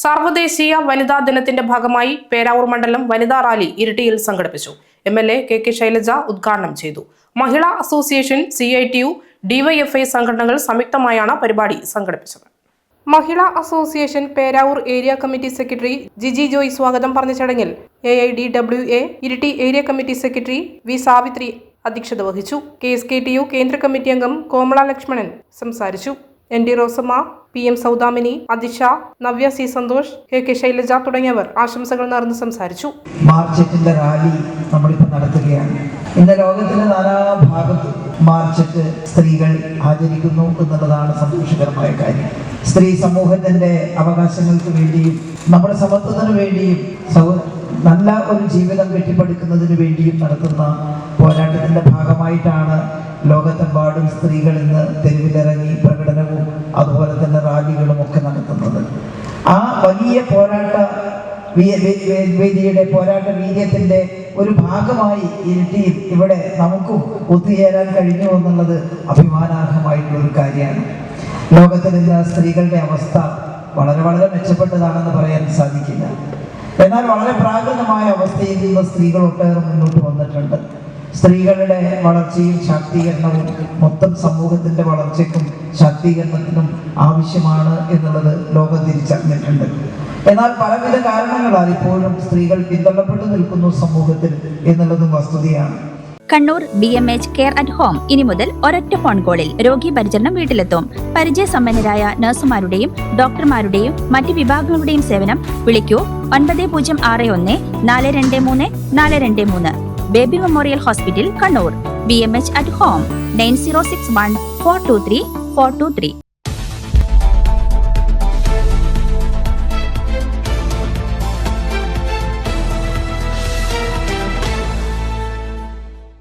സർവ്വദേശീയ വനിതാ ദിനത്തിന്റെ ഭാഗമായി പേരാവൂർ മണ്ഡലം വനിതാ റാലി ഇരിട്ടിയിൽ സംഘടിപ്പിച്ചു. MLA KK ശൈലജ ഉദ്ഘാടനം ചെയ്തു. മഹിളാ അസോസിയേഷൻ, CITU, DYFI സംഘടനകൾ സംയുക്തമായാണ് പരിപാടി സംഘടിപ്പിച്ചത്. Mahila association Peravoor area committee secretary Jiji Joy സ്വാഗതം പറഞ്ഞ ചടങ്ങിൽ AIDWA Iritty area committee secretary V Savitri അധ്യക്ഷത വഹിച്ചു. KSKTU കേന്ദ്ര കമ്മിറ്റി അംഗം കോമള ലക്ഷ്മണൻ സംസാരിച്ചു. ND Rosamma, PM Saudamini, Atisha, Navya C Santhosh, KK Shailaja തുടങ്ങിയവർ ആശംസകൾ നേർന്ന് സംസാരിച്ചു. മാർച്ച് 8 റാലി നമ്മളിപ്പോൾ നടത്തുകയാണ്. ഇന്ന് ലോകത്തിന്റെ നാനാഭാഗത്തും മാർച്ച് 8 സ്ത്രീകൾ ആചരിക്കുന്നു എന്നുള്ളതാണ് സന്തോഷകരമായ കാര്യം. സ്ത്രീ സമൂഹത്തിന്റെ അവകാശങ്ങൾക്ക് വേണ്ടിയും നമ്മുടെ സമത്വത്തിന് വേണ്ടിയും നല്ല ഒരു ജീവിതം കെട്ടിപ്പടുക്കുന്നതിന് വേണ്ടിയും നടത്തുന്ന പോരാട്ടത്തിന്റെ ഭാഗമായിട്ടാണ് ലോകത്തെമ്പാടും സ്ത്രീകൾ ഇന്ന് തെരുവിലിറങ്ങി പ്രകടനവും അതുപോലെ തന്നെ റാലികളും ഒക്കെ നടത്തുന്നത്. ആ വലിയ പോരാട്ട വേദിയുടെ പോരാട്ട വീര്യത്തിന്റെ ഒരു ഭാഗമായി ഇരിട്ടിയിൽ ഇവിടെ നമുക്കും ഒത്തുചേരാൻ കഴിഞ്ഞു എന്നുള്ളത് അഭിമാനാർഹമായിട്ടുള്ള ഒരു കാര്യമാണ്. ലോകത്തിൽ ഇന്ന് സ്ത്രീകളുടെ അവസ്ഥ വളരെ വളരെ മെച്ചപ്പെട്ടതാണെന്ന് പറയാൻ സാധിക്കില്ല. എന്നാൽ വളരെ പ്രാകൃതമായ അവസ്ഥയിൽ നിന്ന് സ്ത്രീകൾ ഒട്ടേറെ മുന്നോട്ട് വന്നിട്ടുണ്ട്. സ്ത്രീകളുടെ വളർച്ചയും ശാക്തീകരണവും മൊത്തം സമൂഹത്തിന്റെ വളർച്ചയ്ക്കും ശാക്തീകരണത്തിനും ആവശ്യമാണ് എന്നുള്ളത് ലോകം തിരിച്ചറിഞ്ഞിട്ടുണ്ട്. എന്നാൽ പലവിധ കാരണങ്ങളാൽ ഇപ്പോഴും സ്ത്രീകൾ പിന്തള്ളപ്പെട്ടു നിൽക്കുന്നു സമൂഹത്തിൽ എന്നുള്ളതും വസ്തുതയാണ്. Kannur BMH care at home ഇനി മുതൽ ഒരൊറ്റ ഫോൺ കോളിൽ രോഗി പരിചരണം വീട്ടിലെത്തും. പരിചയസമ്പന്നരായ നഴ്സുമാരുടെയും ഡോക്ടർമാരുടെയും മറ്റ് വിഭാഗങ്ങളുടെയും സേവനം വിളിക്കൂ 9061 423 423. Baby memorial hospital, Kannur. BMH at home 9061 423 423.